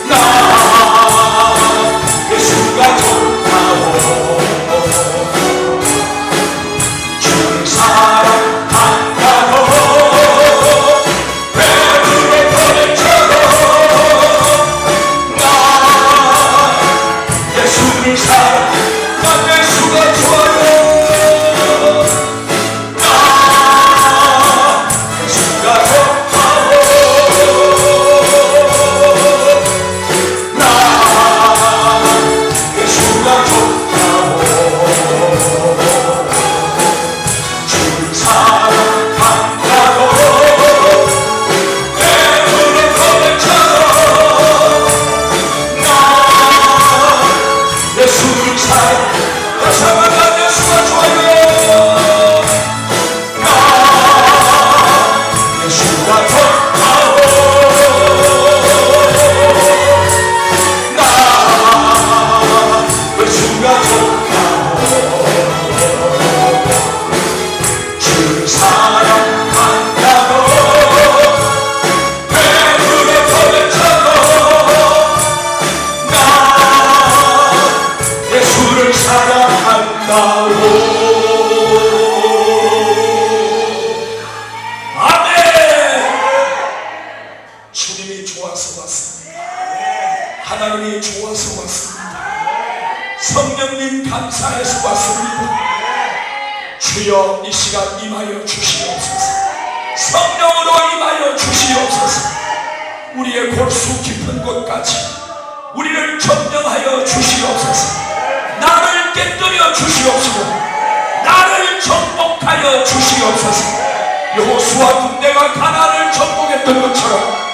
나 하나님이 좋아서 왔습니다. 성령님 감사해서 왔습니다. 주여 이 시간 임하여 주시옵소서. 성령으로 임하여 주시옵소서. 우리의 골수 깊은 곳까지 우리를 점령하여 주시옵소서. 나를 깨뜨려 주시옵소서. 나를 정복하여 주시옵소서. 여호수아 군대가 가나안을 정복했던 것처럼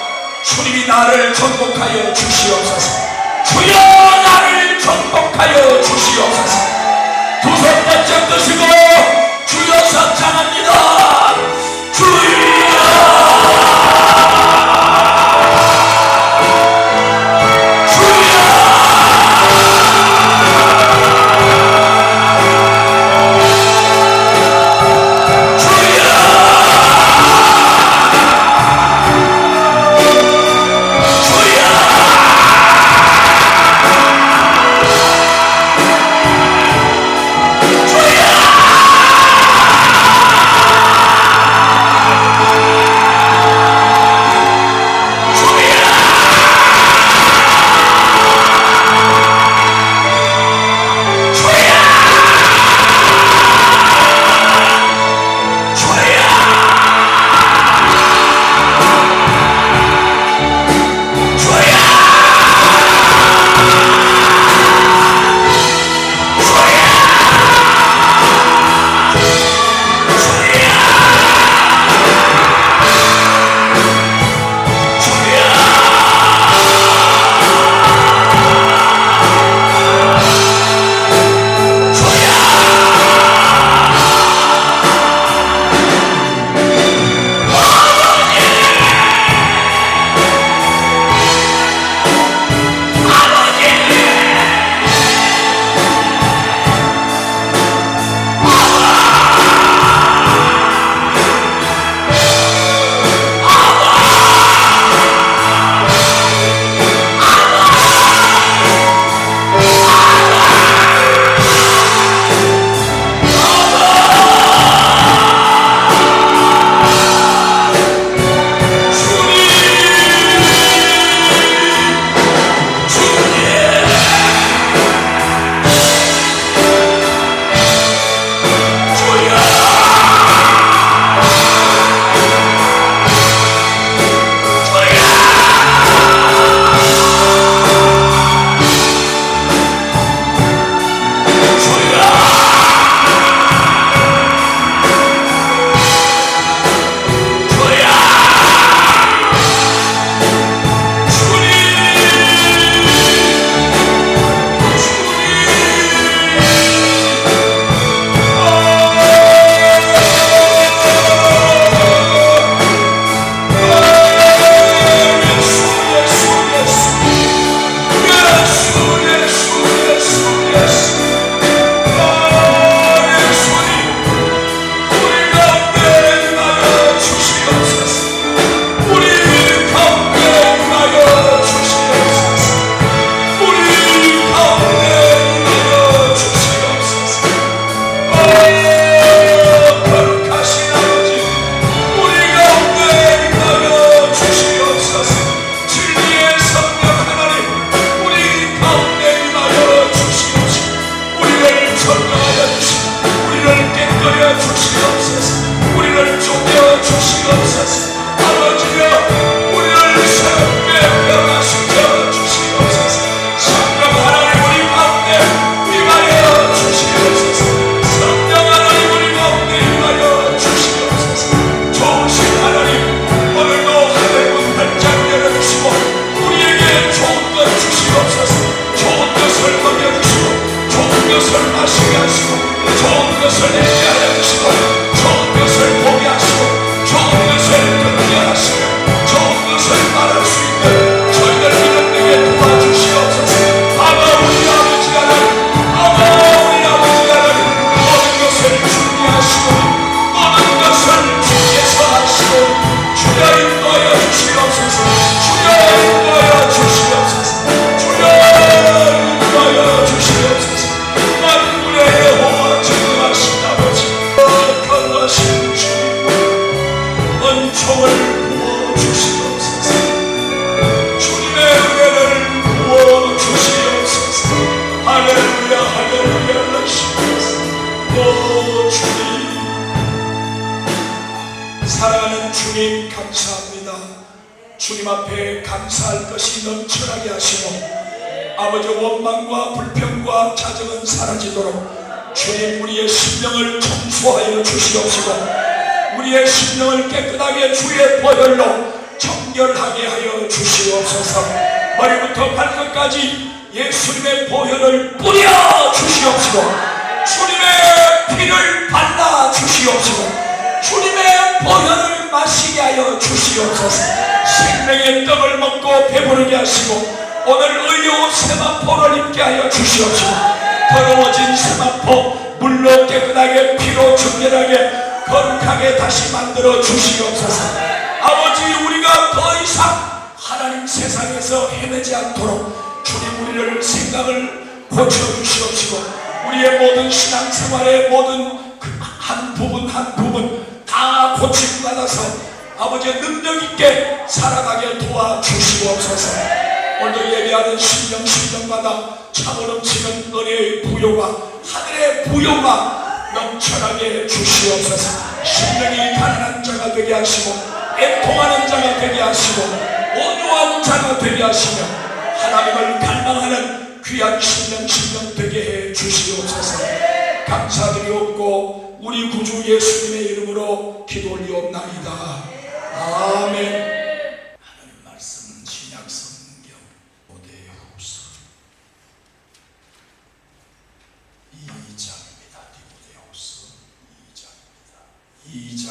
주님이 나를 정복하여 주시옵소서. 주여 나를 정복하여 주시옵소서. 두 손 번쩍 드시고 주여 선창합니다. 주여 주여 주님 감사합니다. 주님 앞에 감사할 것이 넘쳐나게 하시고 아버지 원망과 불평과 자정은 사라지도록 주님 우리의 심령을 청소하여 주시옵시고 우리의 심령을 깨끗하게 주의 보혈로 정결하게 하여 주시옵소서. 머리부터 발끝까지 예수님의 보혈을 뿌려 주시옵시고 주님의 피를 발라 주시옵시고 주님의 보혈을 마시게 하여 주시옵소서. 생명의 떡을 먹고 배부르게 하시고 오늘 의로운 세마포를 입게 하여 주시옵시고 더러워진 세마포 물로 깨끗하게 피로 정결하게 거룩하게 다시 만들어 주시옵소서. 아버지 우리가 더 이상 하나님 세상에서 헤매지 않도록 주님 우리를 생각을 고쳐주시옵시고 우리의 모든 신앙생활의 모든 한 부분 한 부분 다 고침을 받아서 아버지의 능력있게 살아가게 도와주시옵소서. 오늘도 예배하는 심령마다 차고 넘치는 은혜의 부요가 하늘의 부요가 넘쳐나게 주시옵소서. 심령이 가난한 자가 되게 하시고 애통하는 자가 되게 하시고 온유한 자가 되게 하시며 하나님을 갈망하는 귀한 심령 되게 해 주시옵소서. 감사드리옵고 우리 구주 예수님의 이름으로 기도 올리옵나이다. 아멘. 하나님 말씀 신약성경 디모데후서 2장입니다. 디모데후서 2장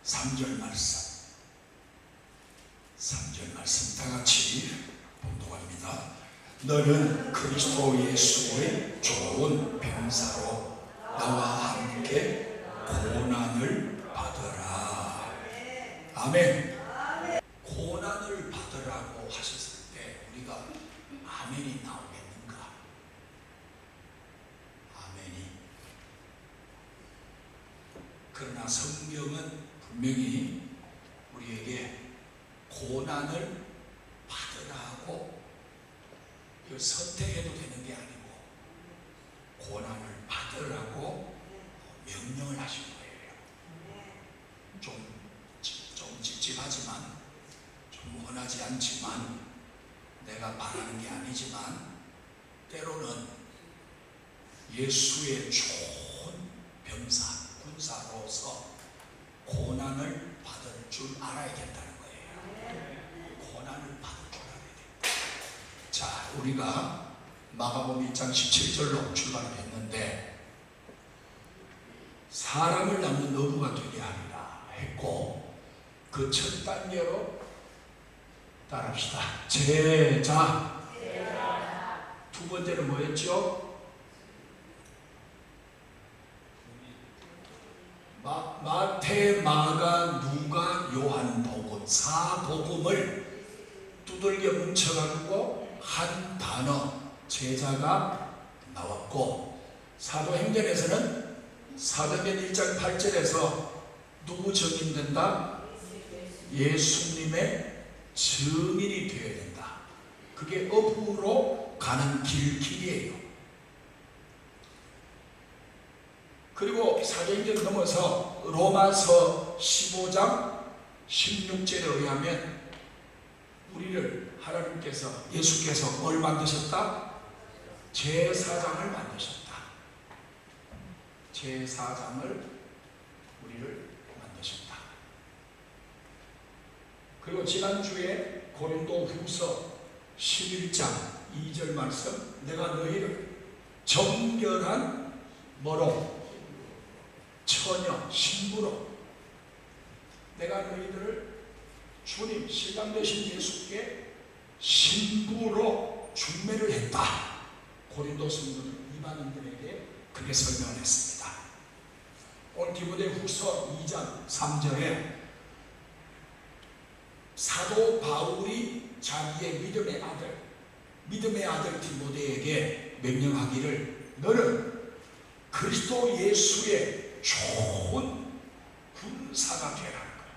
3절 말씀 3절 말씀 다같이 봉독합니다. 너는 그리스도 예수의 좋은 병사로 나와 함께 고난을 받으라. 아멘. 고난을 받으라고 하셨을 때 우리가 아멘이 나오겠는가? 아멘이. 그러나 성경은 분명히 우리에게 고난을 받으라고 이거 선택해도 되는 게 아니고 고난을 받으라고 명령을 하신 거예요. 좀 찝찝하지만 좀 원하지 않지만 내가 바라는 게 아니지만 때로는 예수의 좋은 병사 군사로서 고난을 받을 줄 알아야겠다는 거예요. 고난을 받을 줄 알아야겠다. 자, 우리가 마가복음 1장 17절로 출발을 했는데 사람을 낳는 어부가 되게 하리라 했고 그 첫 단계로 따라합시다. 제자. 두 번째는 뭐였죠? 마태, 마가, 누가, 요한 복음 4복음을 두들겨 뭉쳐가지고 한 단어 제자가 나왔고 사도행전에서는 사도행전 1장 8절에서 누구 증인된다? 예수님의 증인이 되어야 된다. 그게 어부로 가는 길이에요. 그리고 사도행전 넘어서 로마서 15장 16절에 의하면 우리를 하나님께서 예수께서 뭘 만드셨다? 제사장을 만드셨다. 제사장을 우리를 만드셨다. 그리고 지난주에 고린도후서 11장 2절 말씀 내가 너희를 정결한 뭐로? 처녀, 신부로 내가 너희들을 주님, 신랑 되신 예수께 신부로 중매를 했다. 고린도 성도들 이방인들에게 그렇게 설명을 했습니다. 오늘 디모데후서 2장 3절에 사도 바울이 자기의 믿음의 아들 디모데에게 명령하기를 너는 그리스도 예수의 좋은 군사가 되라는 거예요.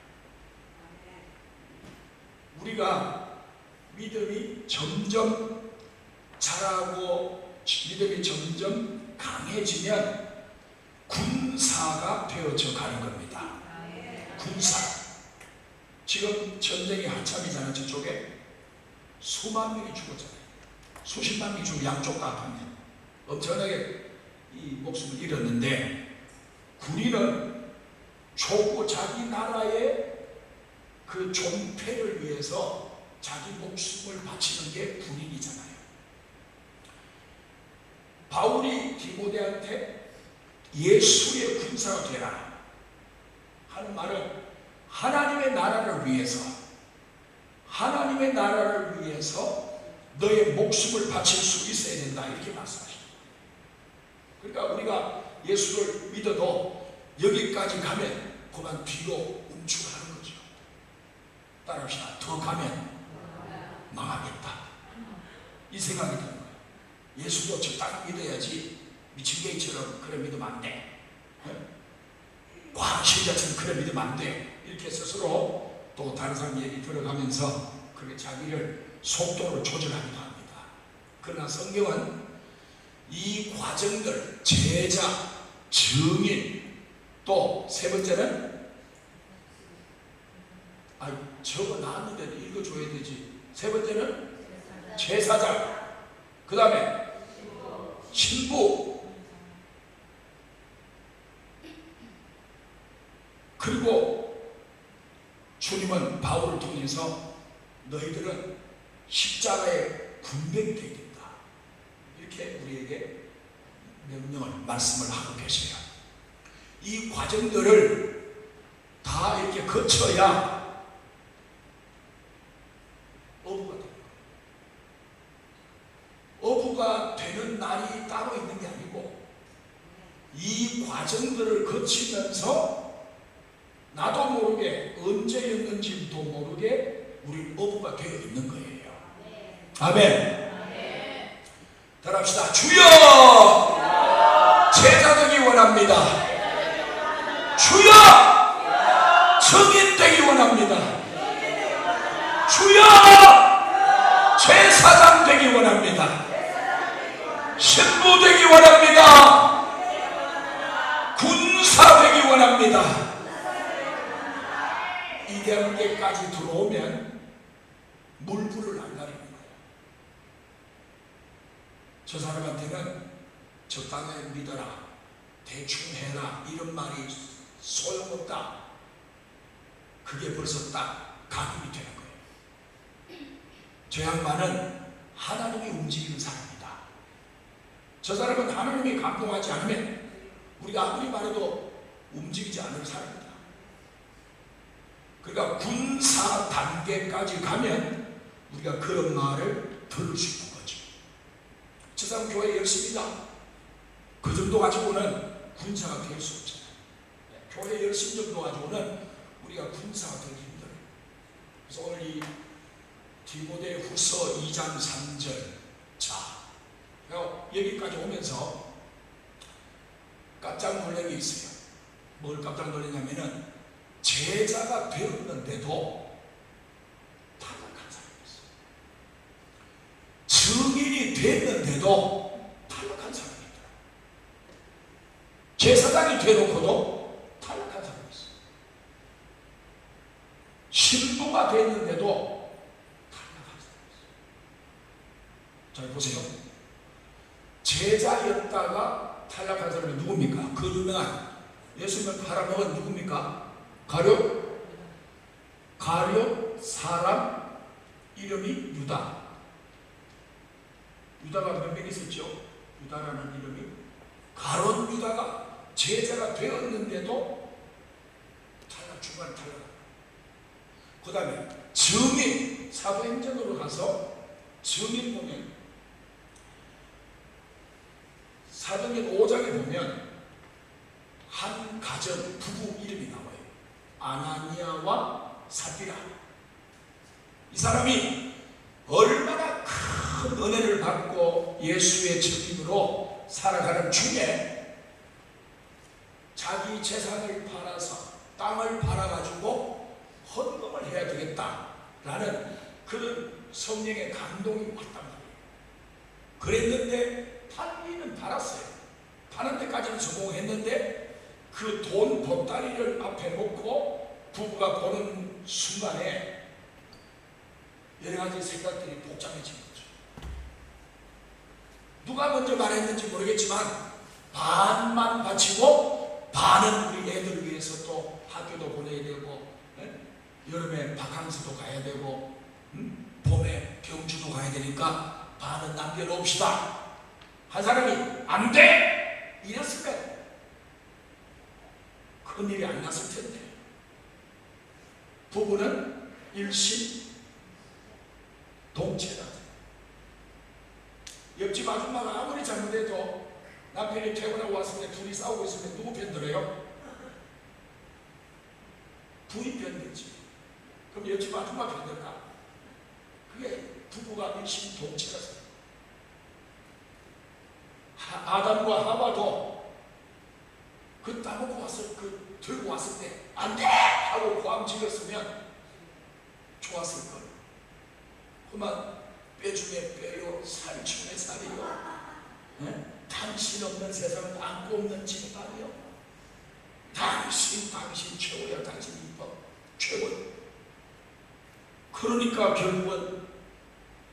우리가 믿음이 점점 자라고 믿음이 점점 강해지면 군사가 되어져 가는 겁니다. 군사. 지금 전쟁이 한참이잖아요. 저쪽에 수만 명이 죽었잖아요. 수십만 명이 죽고 양쪽 다 합하면 엄청나게 이 목숨을 잃었는데, 군인은 초고 자기 나라의 그 존폐를 위해서 자기 목숨을 바치는 게 군인이잖아요. 바울이 디모데한테 예수의 군사가 되라 하는 말은 하나님의 나라를 위해서, 하나님의 나라를 위해서 너의 목숨을 바칠 수 있어야 된다, 이렇게 말씀하십니다. 그러니까 우리가 예수를 믿어도 여기까지 가면 그만 뒤로 움츠가는 거죠. 따라합시다. 더 가면 망하겠다, 이 생각이 드는 거예요. 예수도 적당히 믿어야지 미친개처럼 그래 믿으면 안 돼, 과학신자처럼 그래 믿으면 안 돼, 이렇게 스스로 또 다른 사람 얘기 들어가면서 그렇게 자기를 속도를 조절하기도 합니다. 그러나 성경은 이 과정들, 제자, 증인, 또 세 번째는 저거 나왔는데 읽어줘야 되지. 세 번째는 제사장, 그 다음에 신부, 그리고 주님은 바울을 통해서 너희들은 십자가의 군병이 되어야 된다, 이렇게 우리에게 명령을, 말씀을 하고 계세요. 이 과정들을 다 이렇게 거쳐야 어부가 됩니다. 어부가 되는 날이 따로 있는 게 아니고, 이 과정들을 거치면서 나도 모르게 언제였는지도 모르게 우리 어부가 되어 있는 거예요. 아멘. 따라합시다. 주여, 제자 되기 원합니다. 주여, 증인 되기 원합니다. 주여, 제사장 되기 원합니다. 신부 되기 원합니다. 군사 되기 원합니다. 이 단계까지 들어오면 물불을 안 가리는 거예요. 저 사람한테는 적당히 믿어라, 대충 해라, 이런 말이 소용없다. 그게 벌써 딱 각인이 되는 거예요. 저 양반은 하나님이 움직이는 사람이다. 저 사람은 하나님이 감동하지 않으면 우리가 아무리 말해도 움직이지 않을 사람이다. 그러니까 군사 단계까지 가면 우리가 그런 말을 들을 수 있는 거죠. 저 사람 교회 열심히다, 그 정도 가지고는 군사가 될 수 없잖아요. 교회 열심 정도 가지고는 우리가 군사가 되기 힘들어요. 그래서 오늘 이 디모데 후서 2장 3절, 자, 여기까지 오면서 깜짝 놀란 게 있어요. 뭘 깜짝 놀랐냐면은 제자가 되었는데도 탈락한 사람이 있어요. 증인이 됐는데도 탈락한 사람이 있더라고요. 제사장이 되놓고도 탈락한 사람이 있어요. 신부가 됐는데도 탈락한 사람이 있어요. 잘 보세요. 제자였다가 탈락한 사람이 누굽니까? 그 유명한 예수님을 팔아먹은 누굽니까? 가룟 사람 이름이 유다. 유다가 몇 명 있었죠? 유다라는 이름이. 가룟 유다가 제자가 되었는데도 중간에 탈락. 그 다음에 증인, 사도행전으로 가서 증인 보면, 사도행전 5장에 보면 한 가정 부부 이름이 나와요. 아나니아와 삽비라. 이 사람이 얼마나 큰 은혜를 받고 예수의 증인으로 살아가는 중에 자기 재산을 팔아서, 땅을 팔아가지고 헌금을 해야 되겠다라는 그런 성령의 감동이 왔단 말이에요. 그랬는데 팔기는 팔았어요. 파는 데까지는 성공했는데 그 돈 보따리를 앞에 놓고 부부가 보는 순간에 여러 가지 생각들이 복잡해지는 거죠. 누가 먼저 말했는지 모르겠지만 반만 바치고 반은 우리 애들 위해서 또 학교도 보내야 되고, 여름에 바캉스도 가야 되고, 봄에 경주도 가야 되니까 반은 남겨놓읍시다. 한 사람이 안 돼! 이랬으면 큰일이 안 났을 텐데, 부부는 일심 동체다. 옆집 아줌마가 아무리 잘못해도 남편이 퇴근하고 왔을 때 둘이 싸우고 있으면 누구 편 들어요? 부인 편 들지. 그럼 옆집 아줌마 편 들까? 그게 부부가 일심동체라서. 아담과 하와도 그 따먹고 왔을, 들고 왔을 때 안 돼! 하고 고함 질렀으면 좋았을 걸. 그만 뼈 중에 뼈요, 살 중에 살이요. 당신 없는 세상은 안고 없는 집안이요. 당신 최고야. 당신 이뻐. 최고. 그러니까 결국은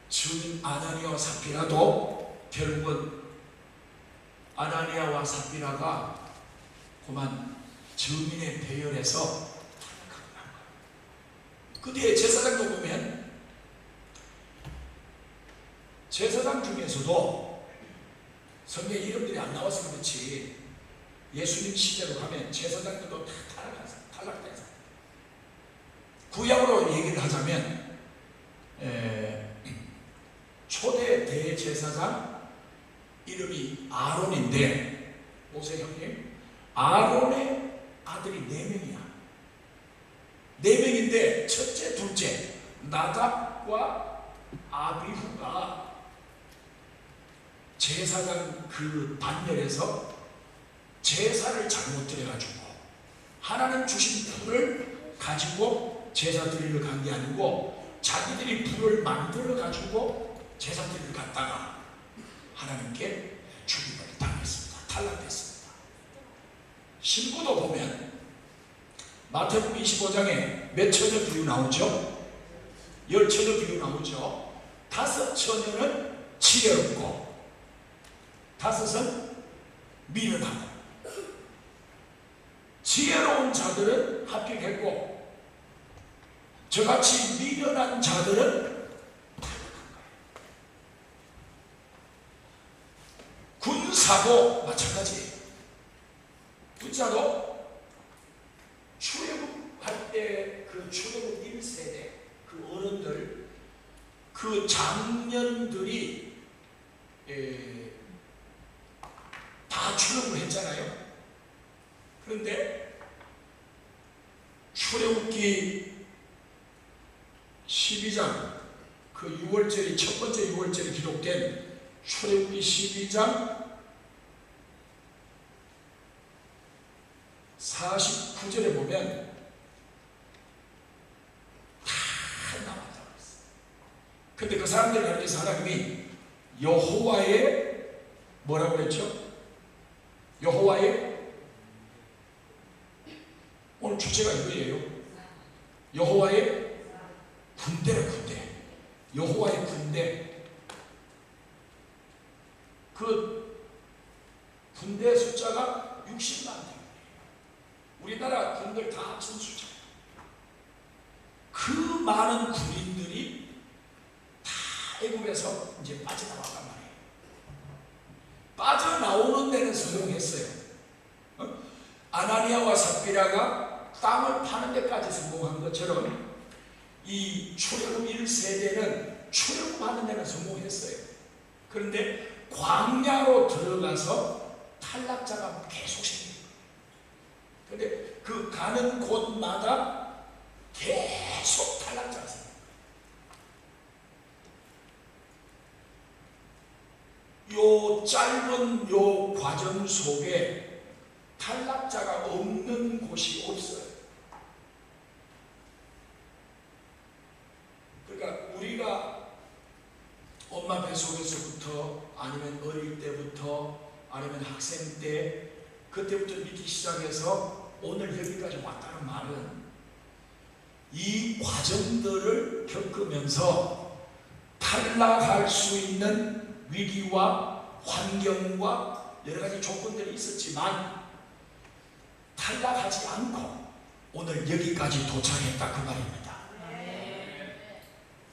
증인 아나니아와 삽비라도 결국은 아나니아와 삽비라가 그만 증인의 배열에서 탈락하고 난 거예요. 그 뒤에 제사장도 보면 제사장 중에서도 성경에 이름들이 안 나와서 그렇지 예수님 시대로 가면 제사장들도 다 탈락돼서 구약으로 얘기를 하자면 초대 대제사장 이름이 아론인데, 모세 형님, 아론의 아들이 4명이야. 4명인데 첫째, 둘째 나답과 아비후가 제사장 그 반열에서 제사를 잘못 드려가지고 하나님 주신 불을 가지고 제사 드리러 간 게 아니고 자기들이 불을 만들어가지고 제사 드리러 갔다가 하나님께 죽임을 당했습니다. 탈락됐습니다. 신부도 보면 마태복음 25장에 몇 처녀 비유 나오죠? 10처녀 비유 나오죠? 5처녀는 지혜롭고 5은 미련하고, 지혜로운 자들은 합격했고 저같이 미련한 자들은 탈락한 거예요. 군사도 마찬가지예요. 군사도 출애굽할 때 그 출애굽 1세대 그 어른들, 그 장년들이 다 출애굽을 했잖아요. 그런데 출애굽기 12장 그 6월절이 첫 번째 6월절이 기록된 출애굽기 12장 49절에 보면 다 나왔다고 했어요. 근데 그 사람들 가운데서 하나님이 여호와의 뭐라고 그랬죠? 여호와의, 오늘 주제가 이거예요. 여호와의 군대라, 군대. 여호와의 군대. 그 군대 숫자가 60만 명. 우리나라 군들 다 합친 숫자. 그 많은 군인들이 다 애굽에서 이제 빠져나왔단 말이에요. 빠져나오는 데는 성공했어요. 아나니아와 삽비라가 땅을 파는 데까지 성공한 것처럼 이 출애굽 1세대는 출애굽하는 데는 성공했어요. 그런데 광야로 들어가서 탈락자가 계속 생겨요. 그런데 그 가는 곳마다 계속 탈락자가 생겨요. 요 짧은 요 과정 속에 탈락자가 없는 곳이 없어요. 그러니까 우리가 엄마 뱃속에서부터 아니면 어릴 때부터 아니면 학생 때 그때부터 믿기 시작해서 오늘 여기까지 왔다는 말은 이 과정들을 겪으면서 탈락할 수 있는 위기와 환경과 여러 가지 조건들이 있었지만 탈락하지 않고 오늘 여기까지 도착했다 그 말입니다.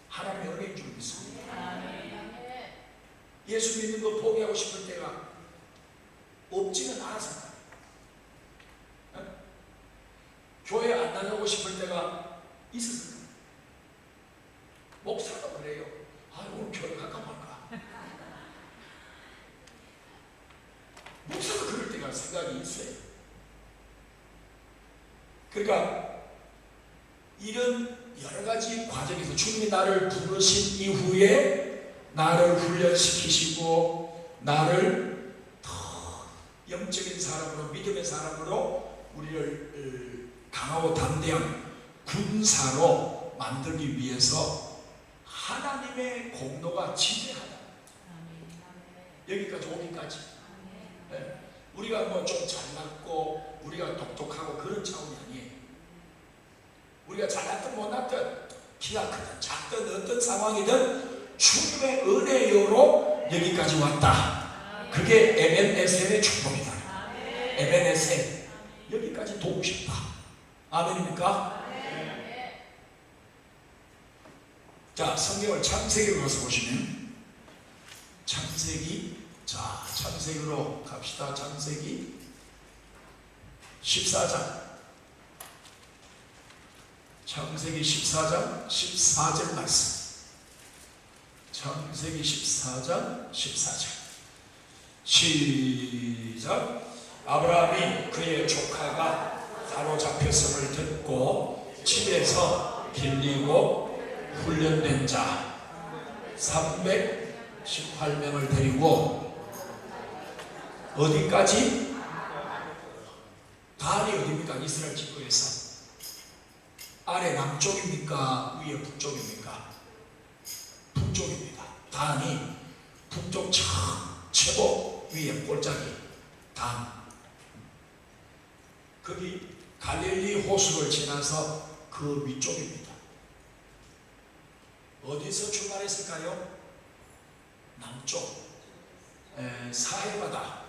하나님의 은혜인 줄 믿습니다. 예수 믿는 거 포기하고 싶을 때가 없지는 않았을까요? 교회 안 나가고 싶을 때가 있었을까요? 목사가 그래요. 아, 오늘 교회 갈까 말까. 목사가 그럴 때가 생각이 있어요. 그러니까 이런 여러 가지 과정에서 주님이 나를 부르신 이후에 나를 훈련시키시고 나를 더 영적인 사람으로 믿음의 사람으로 우리를 강하고 담대한 군사로 만들기 위해서 하나님의 공로가 지대하다. 여기까지 오기까지. 네. 우리가 뭐 좀 잘났고 우리가 똑똑하고 그런 차원이 아니에요. 우리가 잘났든 못났든 키가 크든 작든 어떤 상황이든 주님의 은혜요로 여기까지 왔다. 그게 에벤에셀의 축복이다. 에벤에셀 여기까지 도우고 싶다. 아멘입니까? 자, 성경을 창세기로 가서 보시면 창세기, 자, 창세기로 갑시다. 창세기 14장, 창세기 14장 14절 말씀. 창세기 14장 14절 시작. 아브라함이 그의 조카가 사로잡혔음을 듣고 집에서 빌리고 훈련된 자 318명을 데리고 어디까지? 단이 어디입니까? 이스라엘 지도에서 아래 남쪽입니까? 위에 북쪽입니까? 북쪽입니다. 단이 북쪽 최고 위에 골짜기 단. 거기 갈릴리 호수를 지나서 그 위쪽입니다. 어디서 출발했을까요? 남쪽 사해바다.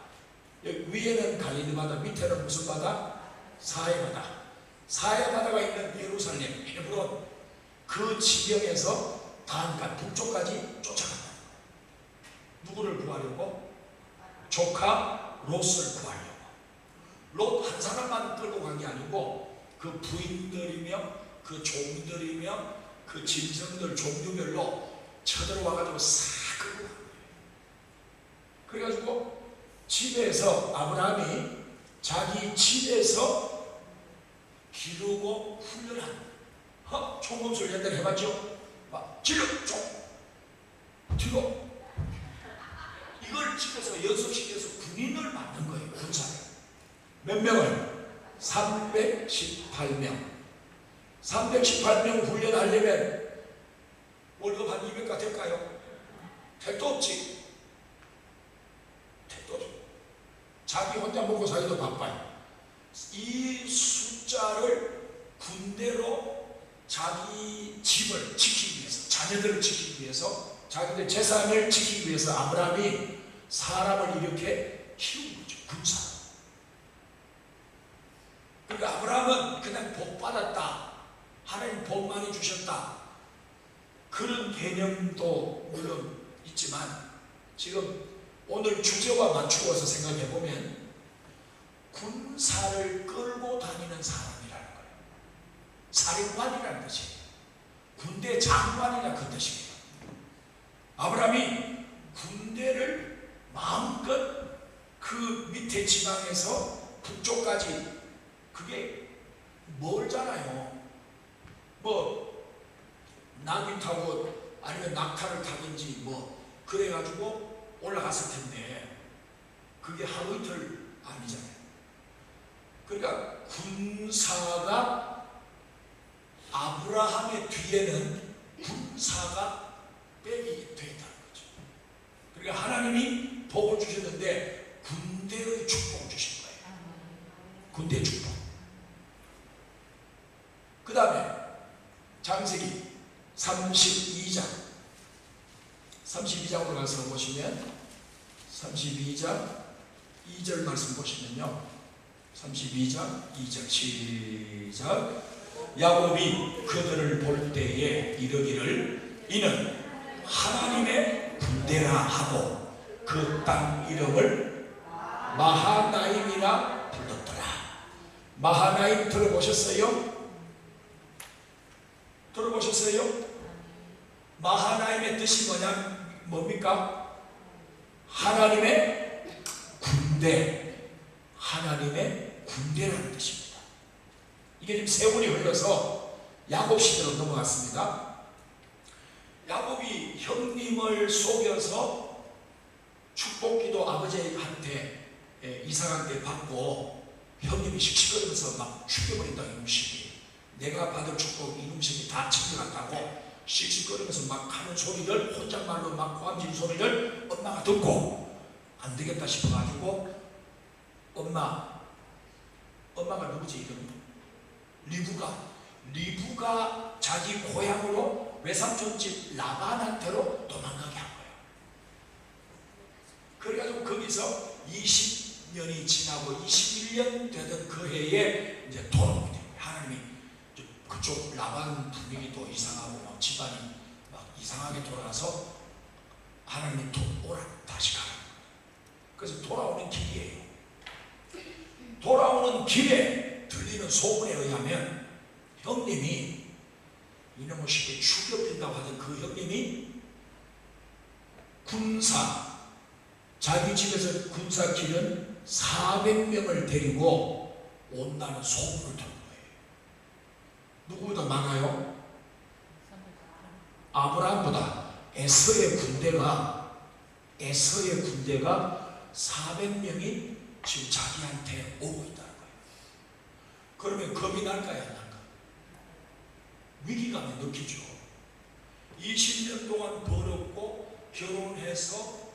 여기 위에는 갈릴리 바다, 밑에는 무슨 바다? 사해바다. 사해바다가 있는 예루살렘, 헤브론 그 지경에서 단간 북쪽까지 쫓아간다. 누구를 구하려고? 조카 롯을 구하려고. 롯 한 사람만 끌고 간 게 아니고 그 부인들이며 그 종들이며 그 짐승들 종류별로 쳐들어와가지고 싹 끌고 간 거예요. 그래가지고 집에서 아브라함이 자기 집에서 기르고 훈련한 총검술 옛날에 해봤죠? 막 질러 총 뒤로 이걸 집에서 연습시켜서 군인을 만든 거예요. 군사를. 몇 명을? 318명. 318명 훈련하려면 월급 한 200가 될까요? 택도 없지. 택도 없지. 자기 혼자 먹고 살기도 바빠요. 이 숫자를 군대로 자기 집을 지키기 위해서, 자녀들을 지키기 위해서, 자기들 재산을 지키기 위해서 아브라함이 사람을 이렇게 키운 거죠. 군사. 그러니까 아브라함은 그냥 복 받았다. 하나님 복 많이 주셨다. 그런 개념도 물론 있지만 지금 오늘 주제와 맞추어서 생각해 보면 군사를 끌고 다니는 사람이라는 거예요. 사령관이라는 뜻이에요. 군대 장관이라 그 뜻이에요. 아브라함이 군대를 마음껏 그 밑에 지방에서 북쪽까지 그게 멀잖아요. 뭐 나귀 타고 아니면 낙타를 타든지 뭐 그래가지고 올라갔을 텐데 그게 하루 이틀 아니잖아요. 그러니까 군사가 아브라함의 뒤에는 군사가 빼기 되었다는 거죠. 그러니까 하나님이 복을 주셨는데 군대의 축복을 주신 거예요. 군대의 축복. 그 다음에 32장으로 가서 보시면 32장 2절 말씀 보시면요, 32장 2절 시작. 야곱이 그들을 볼 때에 이르기를 이는 하나님의 군대라 하고 그 땅 이름을 마하나임이라 불렀더라. 마하나임 들어보셨어요? 들어보셨어요? 마하나임의 뜻이 뭡니까? 하나님의 군대, 하나님의 군대라는 뜻입니다. 이게 지금 세월이 흘러서 야곱 시대로 넘어갔습니다. 야곱이 형님을 속여서 축복기도 아버지한테 이삭한테 받고 형님이 씩씩거리면서 막 죽여버린다. 이놈식이 내가 받을 축복 이놈식이 다 챙겨갔다고 씩씩거리면서 막 하는 소리를, 혼잣말로 막 고함지는 소리를 엄마가 듣고 안 되겠다 싶어가지고 엄마가 누구지 이름이? 리브가 자기 고향으로 외삼촌집 라반한테로 도망가게 한 거예요. 그래가지고 거기서 20년이 지나고 21년 되던 그 해에 이제 돌아오게 된 거예요. 하나님이 그쪽 라반 분위기도 이상하고 막 집안이 막 이상하게 돌아가서 하나님이 오라 다시 가라. 그래서 돌아오는 길이에요. 돌아오는 길에 들리는 소문에 의하면 형님이 이놈의 쉽게 죽여버린다고 하던 그 형님이 자기 집에서 군사 기른 400명을 데리고 온다는 소문을 들은 거예요. 누구보다 많아요? 아브라함보다. 에서의 군대가 400명이 지금 자기한테 오고 있다는 거예요. 그러면 겁이 날까요? 안 날까? 위기감이 느끼죠. 20년 동안 벌었고 결혼해서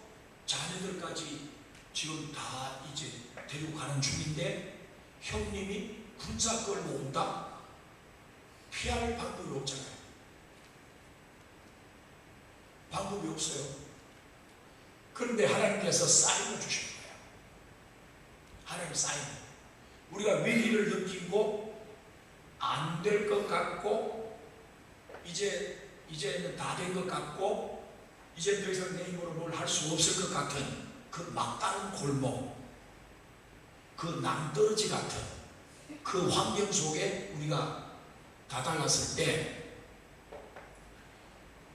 자녀들까지 지금 다 이제 데리고 가는 중인데 형님이 군사 끌고 온다? 피할 방법이 없잖아요. 방법이 없어요. 그런데 하나님께서 사인을 주신 거예요. 하나님 사인. 우리가 위기를 느끼고 안 될 것 같고 이제는 다 된 것 같고 이제 더 이상 내 힘으로 뭘 할 수 없을 것 같은 그 막다른 골목, 그 낭떠러지 같은 그 환경 속에 우리가 다달랐을 때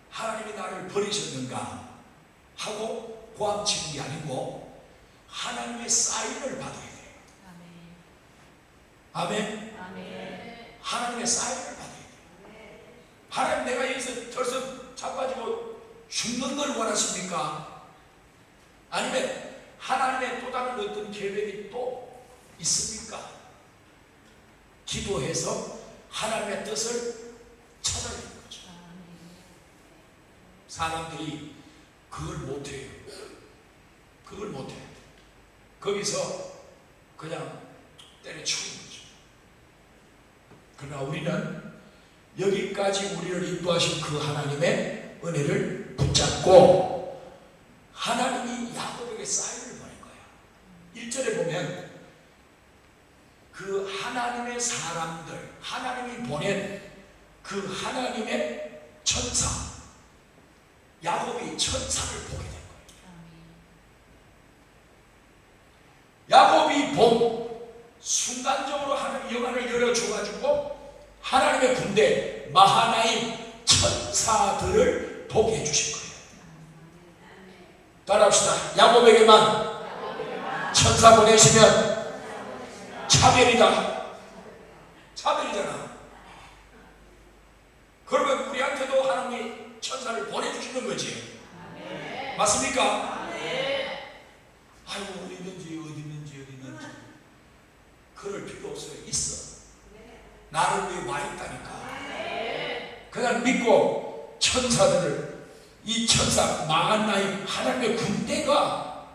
하나님이 나를 버리셨는가 하고 고함치는 게 아니고 하나님의 사인을 받아야 돼요. 아멘. 아멘. 하나님의 사인을 받아야 돼요. 하나님, 내가 여기서 덜썩 자빠지고 죽는 걸 원하십니까? 아니면 하나님의 또 다른 어떤 계획이 또 있습니까? 기도해서 하나님의 뜻을 찾아야 되는 거죠. 사람들이 그걸 못해요. 그걸 못해요. 거기서 그냥 때려치우는 거죠. 그러나 우리는 여기까지 우리를 인도하신 그 하나님의 은혜를 붙잡고 하나님이 야곱에게 사인을 보낸 거예요. 1절에 보면 그 하나님의 사람들, 하나님이 보낸 그 하나님의 천사, 야곱이 천사를 보게 된 거예요. 야곱이 본 순간적으로 하나님의 영안을 열어줘가지고 하나님의 군대 마하나임 천사들을 보게 해주신 거예요. 따라합시다. 야곱에게만 천사 보내시면 차별이다. 차별이잖아. 그러면 우리한테도 하나님이 천사를 보내주시는 거지. 맞습니까? 아이고 어디 있는지 그럴 필요 없어요. 있어. 나를 위해 와 있다니까. 그냥 믿고 천사들을, 이 천사 마하나임 하나님의 군대가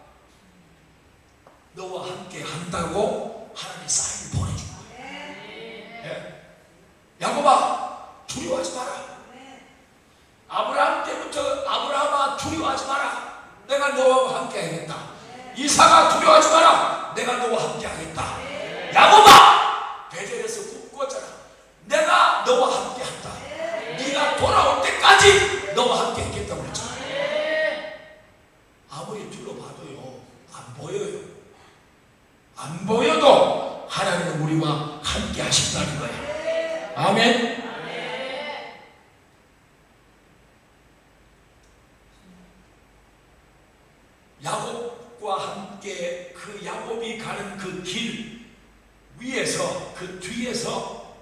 너와 함께 한다고 하나님의 사인을 보내준 거예요. 예. 야곱아 두려워하지 마라. 아브라함 때부터 아브라함아 두려워하지 마라. 내가 너와 함께 하겠다. 이삭아 두려워하지 마라. 내가 너와 함께 하겠다. 야곱아 베델에서 굽고자라. 내가 너와 함께 한다. 네가 돌아올 때까지 너와 함께 했겠다고 그랬잖아. 아무리 둘러봐도요 안 보여요. 안 보여도 하나님은 우리와 함께 하신다는 거예요. 아멘. 야곱과 함께 그 야곱이 가는 그 길 위에서 그 뒤에서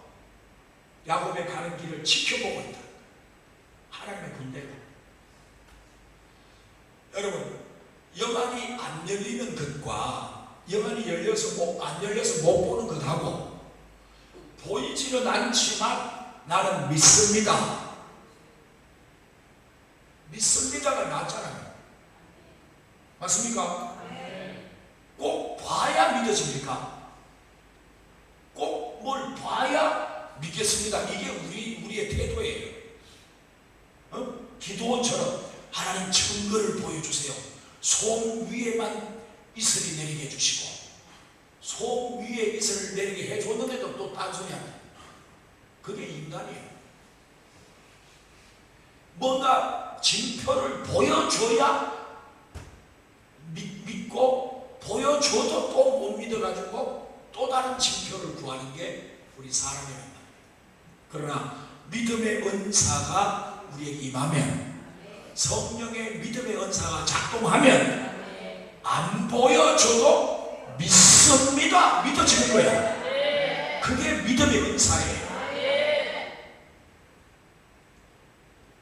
야곱의 가는 길을 지켜보고 있다. 하나님의 군대가. 여러분 영안이 안 열리는 것과 영안이 열려서 안 열려서 못 보는 것하고 보이지는 않지만 나는 믿습니다. 믿습니다가 낫잖아요. 맞습니까? 꼭 봐야 믿어집니까? 꼭 뭘 봐야 믿겠습니다. 이게 우리의 태도예요. 기도원처럼 하나님 증거를 보여주세요. 솜 위에만 이슬이 내리게 해주시고 솜 위에 이슬을 내리게 해줬는데도 또 단순히 그게 인간이에요. 뭔가 징표를 보여줘야 믿고 보여줘도 또 못 믿어가지고 또 다른 징표를 구하는 게 우리 사람이란 말이에요. 그러나 믿음의 은사가 우리에게 임하면 성령의 믿음의 은사가 작동하면 안 보여줘도 믿습니다. 믿어지는 거예요. 그게 믿음의 은사예요.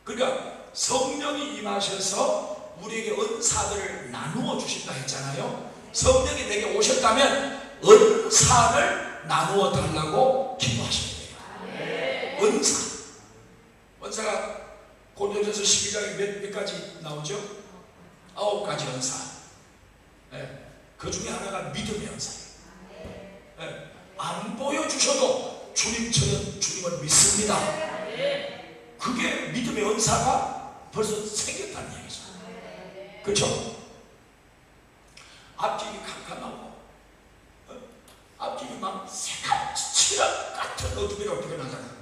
그러니까 성령이 임하셔서 우리에게 은사들을 나누어 주신다 했잖아요. 성령이 내게 오셨다면 은사를 나누어 달라고 기도하시면 돼요. 은사. 은사가 고린도전서 12장에 몇 가지 나오죠? 9가지 은사. 그 중에 하나가 믿음의 은사예요. 안 보여주셔도 주님처럼 주님을 믿습니다. 그게 믿음의 은사가 벌써 생겼다는 얘기죠. 그렇죠? 앞길이 캄캄하고 앞길이 막 새카칠한 같은 어둠이라고 표현하잖아요.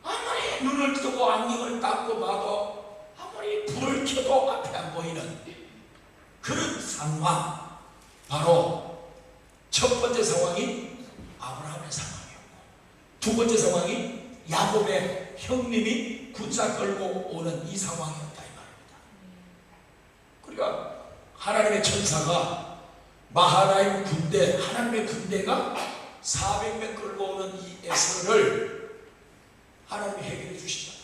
아무리 눈을 뜨고 안경을 닦고 봐도 아무리 불을 켜도 앞에 안 보이는 그런 상황, 바로 첫 번째 상황이 아브라함의 상황이었고 두 번째 상황이 야곱의 형님이 군사 끌고 오는 이 상황이었다 이 말입니다. 그러니까 하나님의 천사가 마하나임 군대, 하나님의 군대가 400명 끌고 오는 이 에서를 하나님이 해결해 주신다.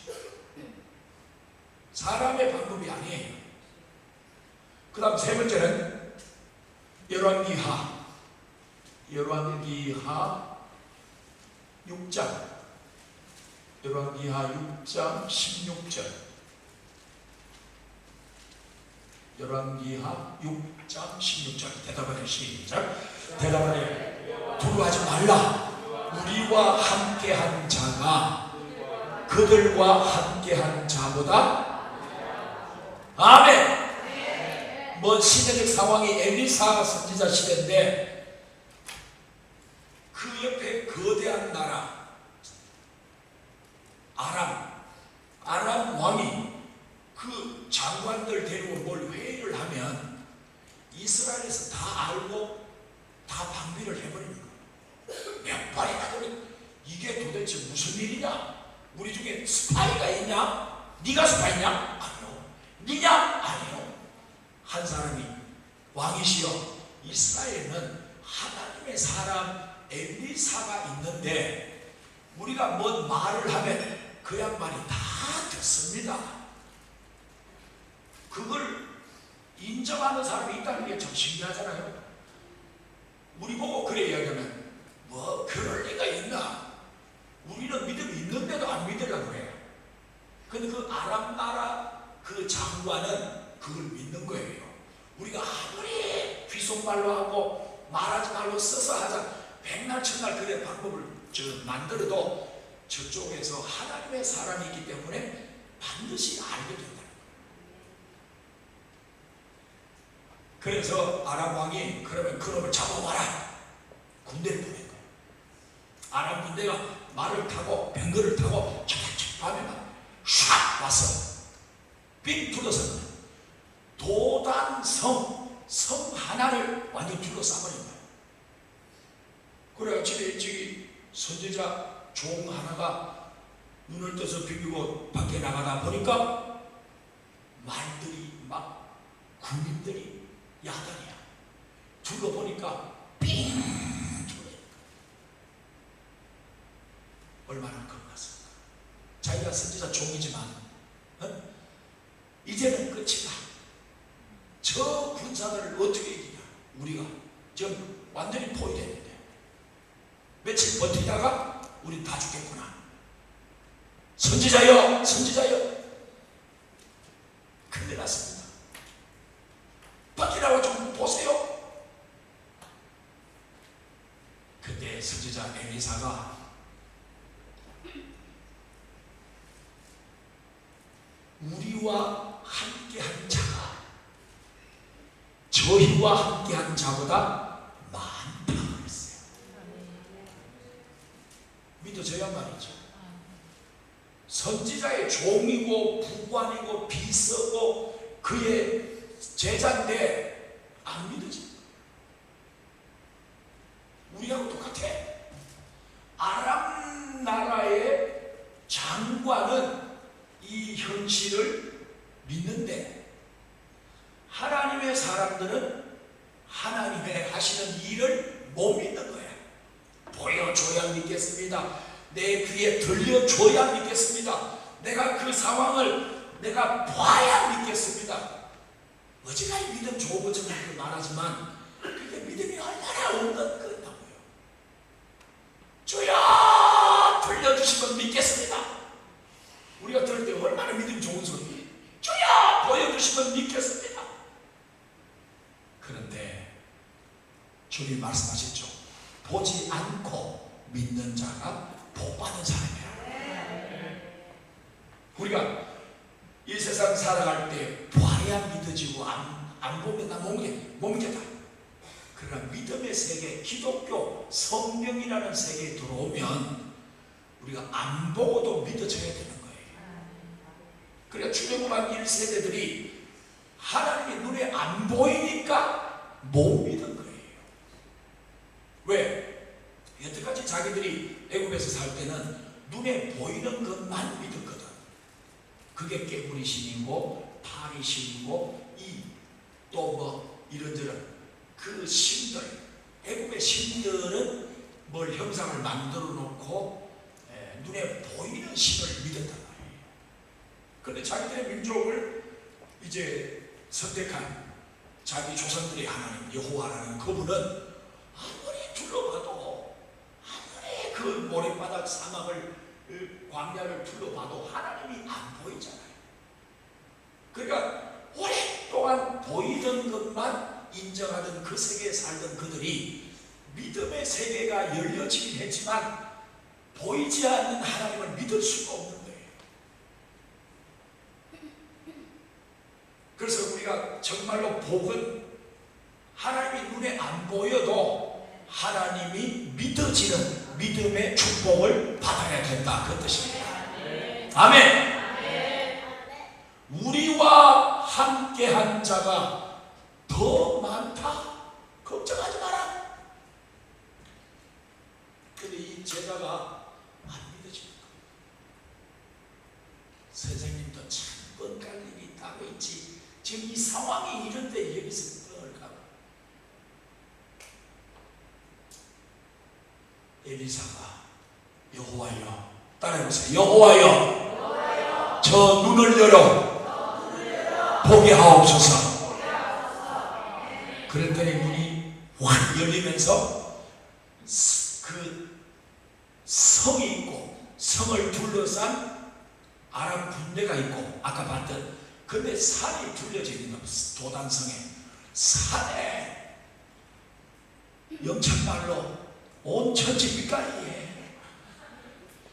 사람의 방법이 아니에요. 그 다음 세 번째는 열왕기하 6장 열왕기하 6장 16절 열왕기하 6장 16절 대답하여 시작. 대답하여 두려워하지 말라. 우리와 함께한 자가 그들과 함께한 자보다 아멘. 뭐 시대적 상황이 엘리사 선지자 시대인데 그 옆에 거대한 나라 아람 왕이 그 장관들 데리고 뭘 회의를 하면 이스라엘에서 다 알고 다 방비를 해버리는 거예요. 몇 발이나 그러면 이게 도대체 무슨 일이냐? 우리 중에 스파이가 있냐? 네가 스파이냐? 아니요. 네냐? 아니요. 한 사람이 왕이시여 이스라엘은 하나님의 사람 엘리사가 있는데 우리가 뭔 말을 하면 그 양반이 다 듣습니다. 그걸 인정하는 사람이 있다는 게 참 신기하잖아요. 우리 보고 그래 이야기하면 뭐 그럴 리가 있나? 우리는 믿음이 있는데도 안 믿으려고 그래요. 근데 그 아람 나라 그 장관은 그걸 믿는 거예요. 우리가 아무리 귀속말로 하고 말하지 말로 써서 하자 백날 천날 그래 방법을 만들어도 저쪽에서 하나님의 사람이 있기 때문에 반드시 알게 된다. 그래서 아람 왕이 그러면 그놈을 잡아와라 군대를 보낸 거예요. 아람 군대가 말을 타고 병거를 타고 촥촥 밤에 샥 와서 삥 둘러서 도단성 하나를 완전히 둘러싸버린 거예요. 그래가 집에 저기 선지자 종 하나가 눈을 떠서 비비고 밖에 나가다 보니까 말들이 막 군인들이 야단이야. 둘러보니까 삥 둘러니까 얼마나 겁났을까. 자기가 선지자 종이지만 이제는 끝이다. 저 군사들을 어떻게 이기냐. 우리가 지금 완전히 포위됐는데 며칠 버티다가 우리 다 죽겠구나. 선지자여 큰일 났습니다. 버티라고 좀 보세요. 그때 선지자 엘리사가 우리와 함께한 자가 저희와 함께한 자보다 많다고 그랬어요. 믿어져야 말이죠. 선지자의 종이고 부관이고 비서고 그의 제자인데 안 믿어집니다. 우리하고 똑같아. 아람 나라의 장관은 이 현실을 믿는데 하나님의 사람들은 하나님의 하시는 일을 못 믿는 거야. 보여줘야 믿겠습니다. 내 귀에 들려줘야 믿겠습니다. 내가 그 상황을 내가 봐야 믿겠습니다. 어지간히 믿음 좋은 것처럼 말하지만 그게 믿음이 얼마나 없는 거라고요. 주여 들려주시면 믿겠습니다. 우리가 들을 때 얼마나 믿음이 좋은 소리. 주여 보여주시면 믿겠습니다. 그런데 주님 말씀하셨죠. 보지 않고 믿는 자가 복받은 사람이야. 우리가 이 세상 살아갈 때 봐야 믿어지고 안 보면 나 몽개다. 그러나 믿음의 세계, 기독교 성경이라는 세계에 들어오면 우리가 안 보고도 믿어져야 되는 거예요. 그러니까 출애굽한 1세대들이 하나님의 눈에 안 보이니까 못 믿은 거예요. 왜? 여태까지 자기들이 애굽에서 살 때는 눈에 보이는 것만 믿었거든. 그게 깨구리 신이고 파리 신이고 또 뭐 이런저런 그 신들, 애굽의 신들은 뭘 형상을 만들어 놓고 눈에 보이는 신을 믿었단 말이에요. 그런데 자기들의 민족을 이제 선택한 자기 조상들의 하나님 여호와라는 그분은 아무리 둘러봐도 아무리 그 모래바닥 사막을 광야를 둘러봐도 하나님이 안 보이잖아요. 그러니까 오랫동안 보이던 것만 인정하던 그 세계에 살던 그들이 믿음의 세계가 열려지긴 했지만 보이지 않는 하나님을 믿을 수가 없는 거예요. 그래서 우리가 정말로 복은 하나님이 눈에 안 보여도 하나님이 믿어지는 믿음의 축복을 받아야 된다. 그 뜻입니다. 아멘. 우리와 함께한 자가 더 많다. 걱정하지 마라. 근데 이 제자가 안 믿어집니다. 선생님도 참 뻔갈 일이 따로 있지. 지금 이 상황이 이런데 여기서 뻔할까? 엘리사가 여호와여, 따라해보세요. 여호와여, 저 눈을 열어 보게 하옵소서. 그랬더니 문이 확 열리면서 그 성이 있고 성을 둘러싼 아람 군대가 있고 아까 봤던 근데 산이 둘려져 있는 겁니다. 도단성에 산에 영천말로 온 천지 밑가리에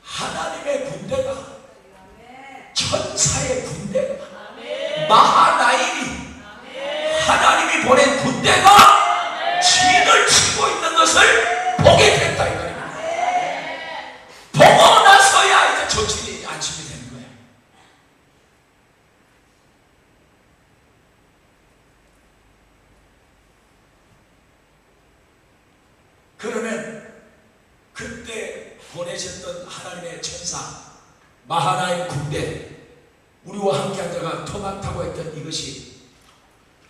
하나님의 군대가 천사의 마하나임이 하나님이 보낸 군대가 진을 치고 있는 것을 보게 됐다 이 말입니다. 보고 나서야 이제 정신이 안심이 되는 거예요. 그러면 그때 보내셨던 하나님의 천사 마하나임 군대, 우리와 함께한 자가 더 많다고 했던 이것이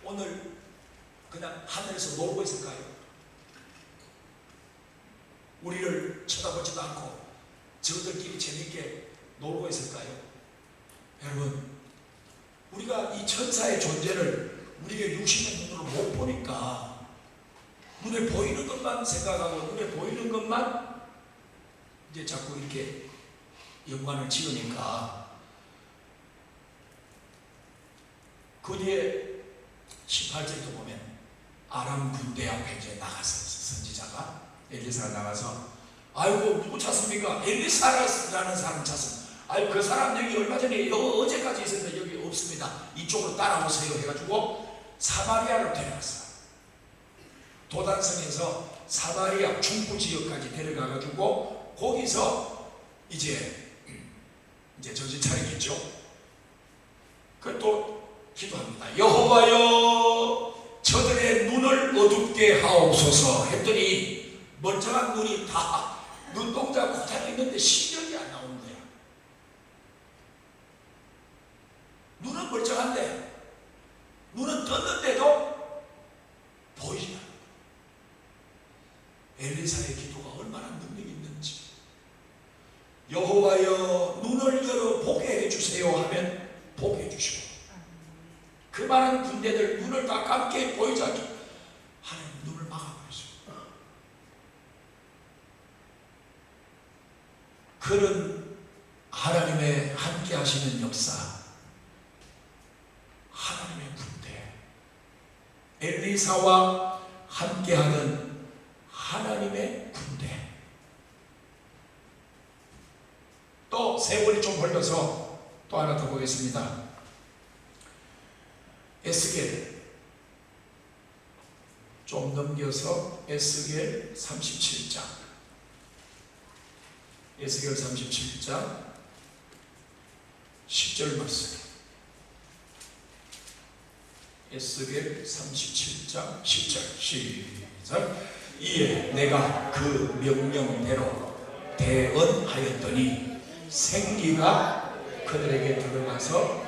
오늘 그냥 하늘에서 놀고 있을까요? 우리를 쳐다보지도 않고 저들끼리 재밌게 놀고 있을까요? 여러분, 우리가 이 천사의 존재를 우리가 육신의 눈으로 못 보니까 눈에 보이는 것만 생각하고 눈에 보이는 것만 이제 자꾸 이렇게 연관을 지으니까 그 뒤에 18절도 보면 아람 군대 앞에 이제 나가서 선지자가 엘리사가 나가서 아이고 누구 찾습니까? 엘리사라는 사람 찾습니다. 아이고 그 사람 여기 얼마 전에 어제까지 있었는데 여기 없습니다. 이쪽으로 따라오세요 해가지고 사마리아로 데려갔어요. 도단성에서 사마리아 중부 지역까지 데려가가지고 거기서 이제 정신 차리겠죠. 또 기도합니다. 여호와여 저들의 눈을 어둡게 하옵소서 했더니 멀쩡한 눈이 다 눈동자 고달려 있는데 시력이 안 나오는 거야. 눈은 멀쩡한데 눈은 떴는데도 보이지 않아. 엘리사의 기도가 얼마나 능력이 있는지. 여호와여 눈을 열어 보게 해주세요 하면 보게 해주시고, 그 많은 군대들 눈을 다 감게 보이지 않게 하나님 눈을 막아버리시고, 그런 하나님의 함께 하시는 역사, 하나님의 군대, 엘리사와 함께하는 하나님의 군대. 또 세월이 좀 흘러서 또 하나 더 보겠습니다. 에스겔 좀 넘겨서 에스겔 37장, 에스겔 37장 10절 말씀. 에스겔 37장 10절 시작. 이에 내가 그 명령대로 대언하였더니 생기가 그들에게 들어가서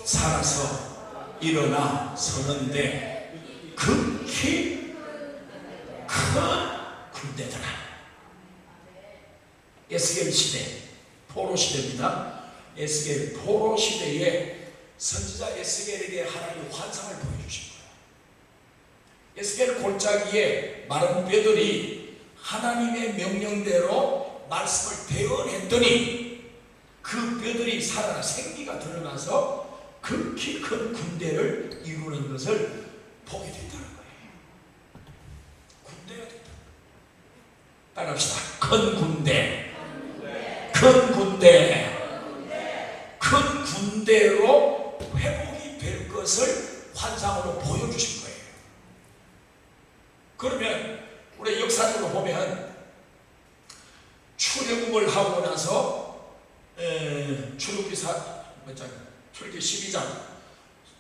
살아서 일어나 서는데 극히 큰 군대더라. 에스겔 시대, 포로 시대입니다. 에스겔 포로 시대에 선지자 에스겔에게 하나님의 환상을 보여주신 거예요. 에스겔 골짜기에 마른 뼈들이 하나님의 명령대로 말씀을 대언했더니 그 뼈들이 살아나 생기가 들어가서 극히 큰 군대를 이루는 것을 보게 됐다는 거예요. 군대가 됐다. 따라합시다. 큰 군대, 큰 군대, 큰 군대로 회복이 될 것을 환상으로 보여주신 거예요. 그러면 우리 역사적으로 보면 출애굽을 하고 나서 출애굽기 12장,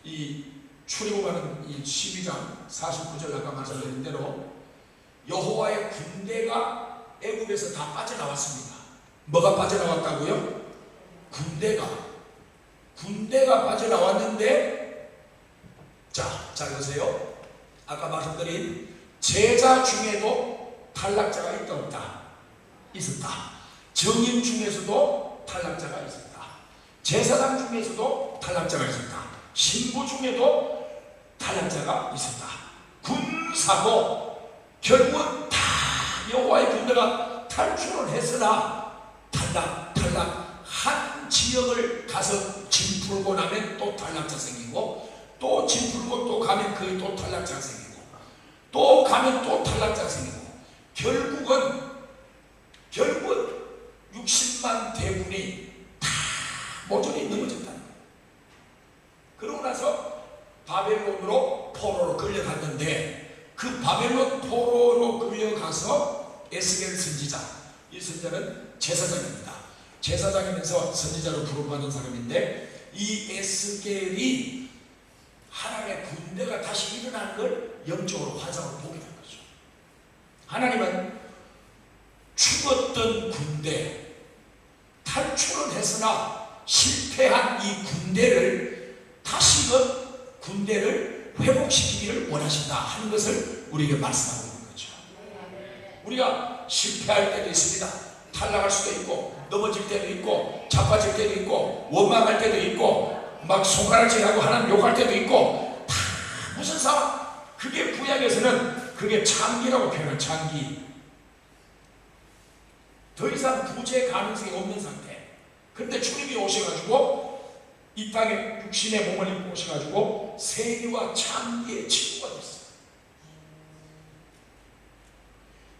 이 출애굽하는 이 12장 49절 아까 말씀드린 대로 여호와의 군대가 애굽에서 다 빠져나왔습니다. 뭐가 빠져나왔다고요? 군대가 빠져나왔는데, 잘 보세요. 아까 말씀드린 제자 중에도 탈락자가 있다 없다? 있었다. 정인 중에서도 탈락자가 있었다. 제사장 중에서도 탈락자가 있었다. 신부 중에도 탈락자가 있었다. 군사도 결국은 다 여호와의 군대가 탈출을 했으나 탈락 한 지역을 가서 짐 풀고 나면 또 탈락자 생기고, 또 짐 풀고 또 가면 거기 또 탈락자 생기고, 또 가면 또 탈락자 생기고, 결국은 60만 대군이 다 모조리 넘어졌다는 거예요. 바벨론으로 포로로 끌려갔는데 그 바벨론 포로로 끌려가서 에스겔 선지자, 이 선지자는 제사장입니다. 제사장이면서 선지자로 부름받은 사람인데 이 에스겔이 하나님의 군대가 다시 일어나는 걸 영적으로 환상으로 보게 된 거죠. 하나님은 죽었던 군대, 탈출은 했으나 실패한 이 군대를 다시금 군대를 회복시키기를 원하신다 하는 것을 우리에게 말씀하고 있는 거죠. 우리가 실패할 때도 있습니다. 탈락할 수도 있고 넘어질 때도 있고 자빠질 때도 있고 원망할 때도 있고 막 손가락질하고 하나님 욕할 때도 있고 다 무슨 상황, 그게 구약에서는 그게 창기라고 표현해요. 창기. 더 이상 구제 가능성이 없는 상태. 그런데 주님이 오셔가지고 이 땅에 육신의 몸을 입고 오셔가지고 세리와 창기의 친구가 됐어요.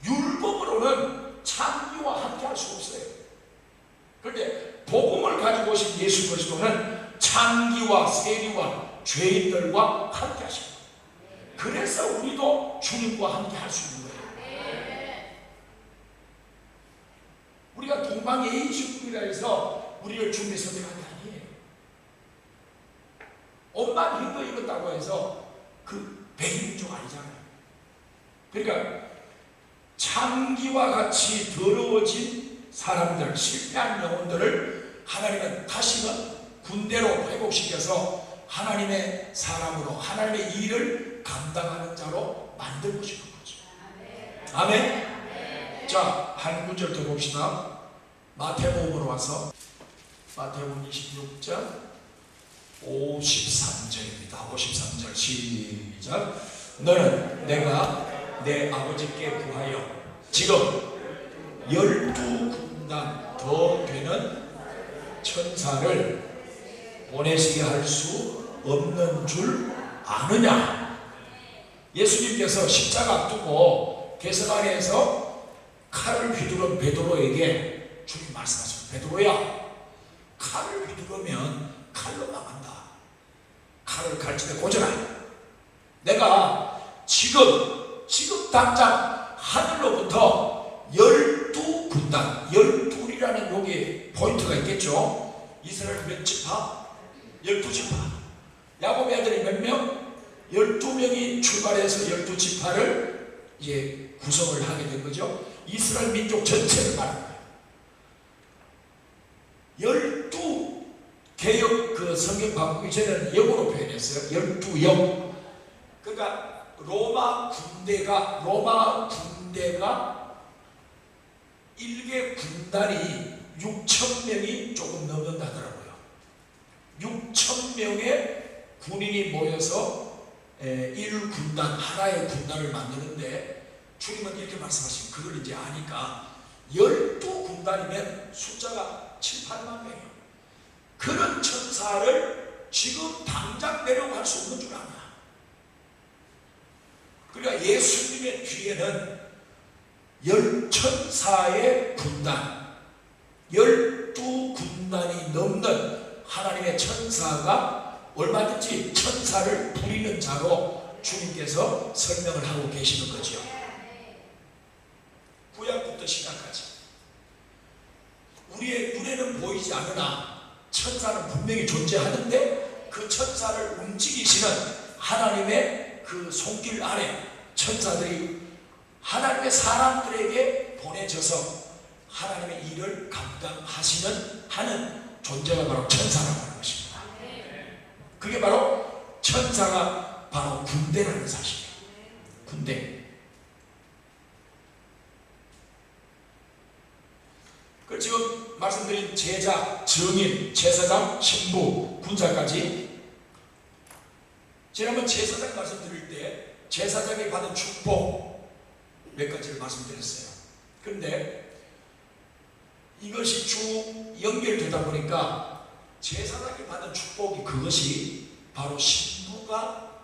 율법으로는 창기와 함께 할 수 없어요. 그런데 복음을 가지고 오신 예수 그리스도는 창기와 세리와 죄인들과 함께 하십니다. 그래서 우리도 주님과 함께 할 수 있는 거예요. 우리가 동방예의식국이라 해서 우리를 주님의 선택한 게 아니에요. 엄만 힘도 입었다고 해서 그 백인족 아니잖아요. 그러니까 창기와 같이 더러워진 사람들, 실패한 영혼들을 하나님은 다시금 군대로 회복시켜서 하나님의 사람으로 하나님의 일을 감당하는 자로 만들고 싶은 거죠. 아멘. 자, 한 구절 더 봅시다. 마태복음으로 와서 마태복음 26장 53절입니다. 53절 시작. 너는 내가 내 아버지께 구하여 지금 12군단 더 되는 천사를 보내시게 할 수 없는 줄 아느냐? 예수님께서 십자가 앞두고 게세마네에서 칼을 휘두른 베드로에게 주님 말씀하셨어요. 베드로야, 칼을 휘두르면 칼로 망한다. 칼을 갈집에 꽂아라. 내가 지금 당장 하늘로부터 12군단, 12이라는 여기 포인트가 있겠죠. 이스라엘 몇 지파? 12지파. 야곱의 아들이 몇 명? 12명이 출발해서 12지파를 이제 구성을 하게 된 거죠. 이스라엘 민족 전체를 말하는 거예요. 12 개역 그 성경 바꾸기 전에는 역으로 표현했어요. 12역. 그러니까 로마 군대가 1개 군단이 6,000명이 조금 넘는다더라고요. 6,000명의 군인이 모여서 1군단, 하나의 군단을 만드는데 주님은 이렇게 말씀하시면 그걸 이제 아니까 12군단이면 숫자가 7, 8만 명이에요. 그런 천사를 지금 당장 내려갈 수 없는 줄 아냐. 그러니까 예수님의 뒤에는 10천사의 군단, 12군단이 넘는 하나님의 천사가 얼마든지 천사를 부리는 자로 주님께서 설명을 하고 계시는 거죠. 구약부터 시작하지. 우리의 눈에는 보이지 않으나 천사는 분명히 존재하는데 그 천사를 움직이시는 하나님의 그 손길 아래 천사들이 하나님의 사람들에게 보내져서 하나님의 일을 하는 존재가 바로 천사라고 하는 것입니다. 그게 바로 천사가 바로 군대라는 사실이에요. 군대. 그 지금 말씀드린 제자, 증인, 제사장, 신부, 군사까지 지난번 제사장 말씀드릴 때 제사장이 받은 축복 몇 가지를 말씀드렸어요. 그런데 이것이 쭉 연결되다 보니까 제사장이 받은 축복이 그것이 바로 신부가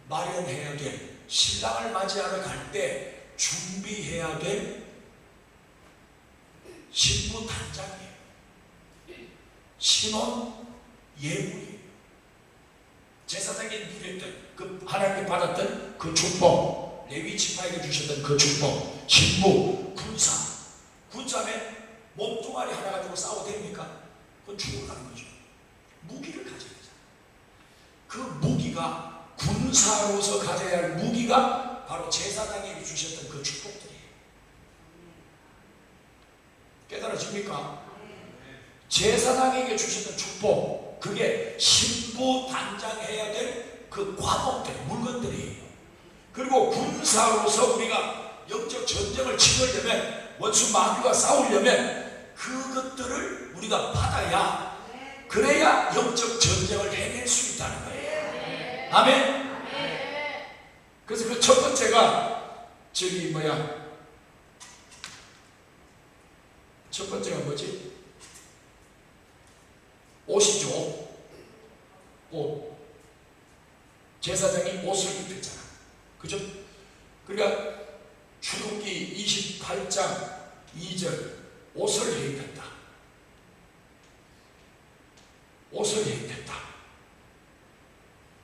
마련해야 될, 신랑을 맞이하러 갈 때 준비해야 될 신부 단장이에요. 신혼 예물이에요. 제사장이 누렸던 하나님께 받았던 그 축복, 레위 지파에게 주셨던 그 축복, 신부, 군사면 몸뚱아리 하나 가지고 싸워도 됩니까? 그건 죽어가는 거죠. 무기를 가져야 되잖아요. 그 무기가, 군사로서 가져야 할 무기가 바로 제사장에게 주셨던 그 축복들이에요. 깨달아집니까? 제사장에게 주셨던 축복, 그게 신부 단장해야 될 그 과목들, 물건들이에요. 그리고 군사로서 우리가 영적 전쟁을 치르려면, 원수 마귀와 싸우려면 그것들을 우리가 받아야, 그래야 영적 전쟁을 해낼 수 있다는 거예요. 아멘? 그래서 그 첫 번째가 첫 번째가 뭐지? 옷이죠. 옷. 제사장이 옷을 입혔잖아. 그죠? 그러니까 출애굽기 28장 2절, 옷을 해입혔다. 옷을 해입혔다.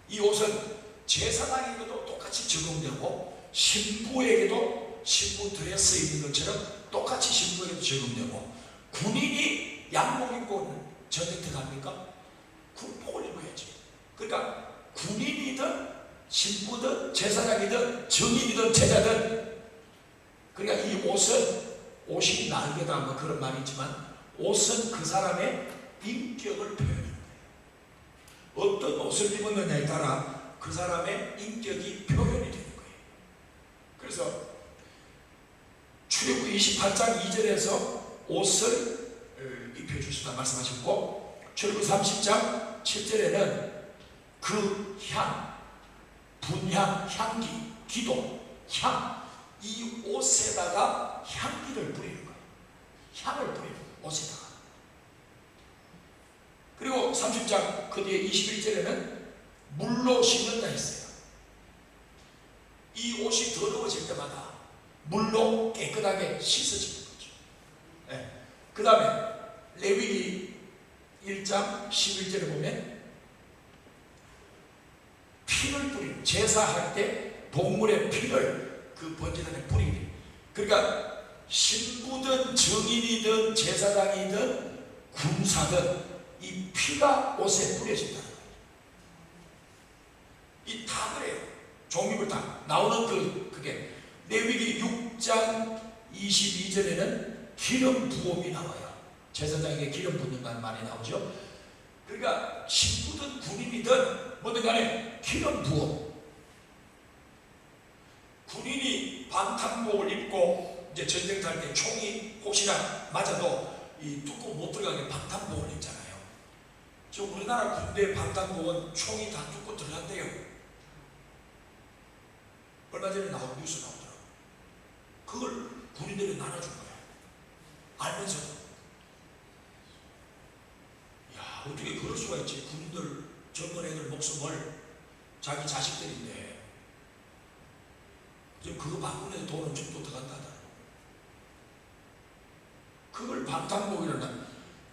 이 옷은 제사장에게도 똑같이 적용되고, 신부에게도 신부 드레스 입는 것처럼 똑같이 신부에게도 적용되고, 군인이 양복 입고 전쟁터 갑니까? 군복을 입어야지. 그러니까 군인이든 신부든 제사장이든 정인이든 제자든, 그러니까 이 옷이 날개다 뭐 그런 말이 있지만, 옷은 그 사람의 인격을 표현하는 거예요. 어떤 옷을 입었느냐에 따라 그 사람의 인격이 표현이 되는 거예요. 그래서 출애굽기 28장 2절에서 옷을 입혀주시다 말씀하셨고, 출애굽기 30장 7절에는 그 향, 분향, 향기, 기도, 향, 이 옷에다가 향기를 뿌리는 거예요. 향을 뿌리는 거예요, 옷에다가. 그리고 30장 그 뒤에 21절에는 물로 씻는다 했어요. 이 옷이 더러워질 때마다 물로 깨끗하게 씻어지는 거죠. 네. 그 다음에 레위기 1장 11절에 보면 피를 뿌리는, 제사할 때 동물의 피를 그 번제단에 뿌리는, 그러니까 신부든 정인이든 제사장이든 군사든 이 피가 옷에 뿌려진다는 거예요. 이 다 그래요. 종류를 다 나오는 그게 레위기 6장 22절에는 기름 부음이 나와요. 제사장에게 기름 붓는다는 말이 나오죠. 그러니까 신부든 군인이든 뭐든 간에 기름 부음. 군인이 방탄복을 입고 이제 전쟁터 때 총이 혹시나 맞아도 이 뚫고 못 들어가게 방탄복을 입잖아요. 지금 우리나라 군대 방탄복은 총이 다 뚫고 들어간대요. 얼마 전에 나온 뉴스 나오더라고. 그걸 군인들이 나눠준 거야. 알면서. 야, 어떻게 그럴 수가 있지? 군인들, 젊은 애들 목숨을, 자기 자식들인데 지금 그거 바꾸는데 돈은 좀또 들어간다더라고. 그걸 방탄복이란다.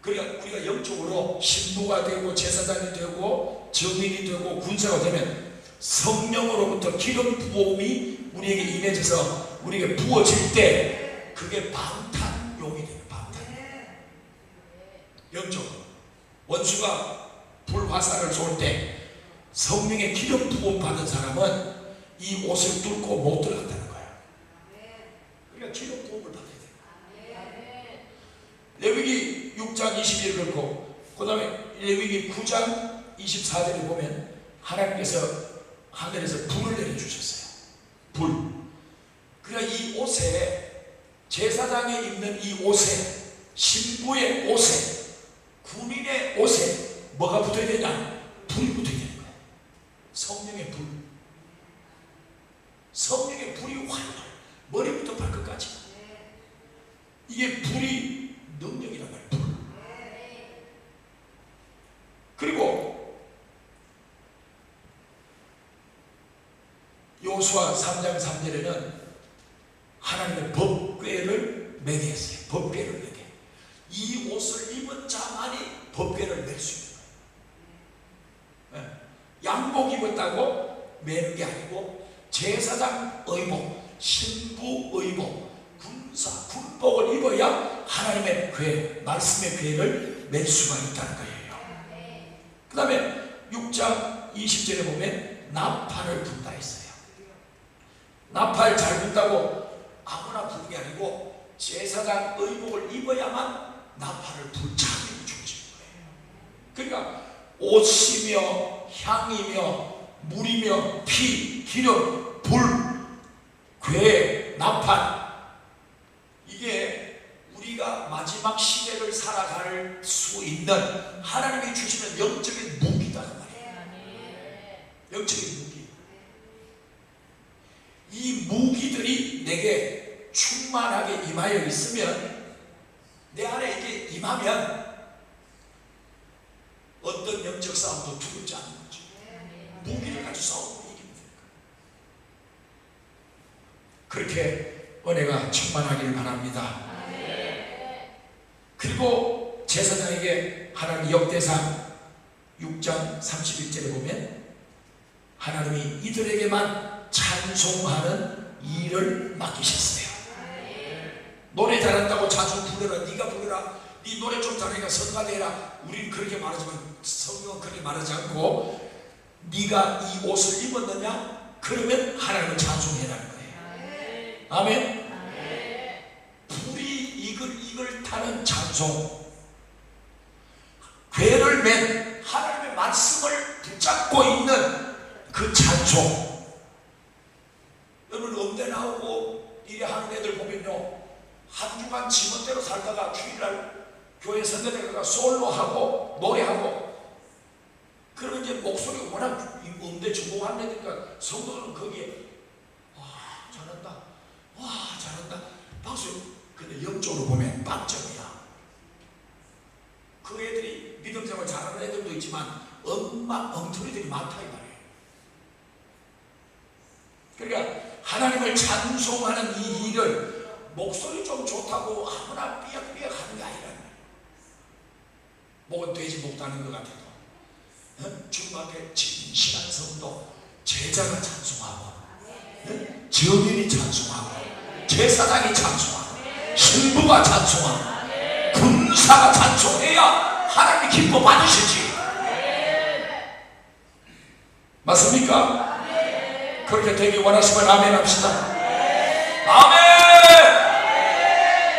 그러니까 우리가 영적으로 신부가 되고 제사장이 되고 정인이 되고 군사가 되면 성령으로부터 기름 부음이 우리에게 임해져서 우리에게 부어질 때 그게 방탄용이 돼요. 방탄. 영적으로 원수가 불화살을 쏠 때 성령의 기름 부음 받은 사람은 이 옷을 뚫고 못 들어간다는 거야. 그러니까 기름 부음을 받아야 돼. 레위기 6장 22절 그렇고, 그 다음에 레위기 9장 24절에 보면 하나님께서 하늘에서 불을 내려주셨어요. 불. 그러니까 이 옷에, 제사장에 입는 이 옷에, 신부의 옷에, 군인의 옷에 뭐가 붙어야 되냐? 불이 붙어야 되는 거예요. 성령의 불. 성령의 불이 활활, 머리부터 발끝까지. 이게 불이 능력이란 말이에요. 불. 그리고 요수아 3장 3절에는 하나님의 법궤를 매게 했어요. 법궤를 매게. 이 옷을 입은 자만이 법궤를 맬 수 있는 거예요. 양복 입었다고 매는 게 아니고 제사장 의복, 신부 의복, 군사 군복을 입어야 하나님의 궤, 말씀의 궤를 맬 수가 있다는 거예요. 그 다음에 6장 20절에 보면 나팔을 분다 했어요. 나팔 잘 분다고 아무나 부는 게 아니고 제사장 의복을 입어야만 나팔을 불 자격이 주어지는 거예요. 그러니까 옷이며 향이며 물이며 피, 기름, 불, 궤, 나팔, 이게 우리가 마지막 시대를 살아갈 수 있는 하나님이 주시는 영적인 무기다 그 말이에요. 영적인 무기. 이 무기들이 내게 충만하게 임하여 있으면, 내 안에 이게 임하면 어떤 영적 싸움도 두렵지 않는 거죠. 무기를 가지고 싸우고 이기면 됩니다. 그렇게 은혜가 충만하기를 바랍니다. 그리고 제사장에게 하나님 역대상 6장 31절에 보면 하나님이 이들에게만 찬송하는 일을 맡기셨어요. 노래 잘한다고 자주 불러라, 네가 불러라, 네 노래 좀 잘하니까 성가대라. 우리는 그렇게 말하지만 성경은 그렇게 말하지 않고, 네가 이 옷을 입었느냐? 그러면 하나님을 찬송해라는 거예요. 아멘. 불이 이글 타는 찬송, 궤를 맨 하나님의 말씀을 붙잡고 있는 그 찬송. 여러분 음대 나오고 이래 하는 애들 보면요, 한 주간 지멋대로 살다가 주일날 교회 선교대 가가 솔로하고 노래하고, 그러면 이제 목소리가 워낙 음대 전공한 애들이니까 성도들은 거기에 와 잘한다, 와 잘한다 박수. 근데 영적으로 보면 빵점이야. 그 애들이 믿음 생활 잘하는 애들도 있지만 엉터리들이 많다 이 말이에요. 그러니까 하나님을 찬송하는 이 일을 목소리 좀 좋다고 아무나 삐약삐약 하는 게 아니라는 거예요. 목은 돼지 목다는 것 같아도 주님 앞에 진실한 성도, 제자가 찬송하고, 정인이 찬송하고, 제사장이 찬송하고, 신부가 찬송하고, 군사가 찬송해야 하나님이 기뻐 받으시지. 맞습니까? 그렇게 되기 원하시면 아멘 합시다. 아멘.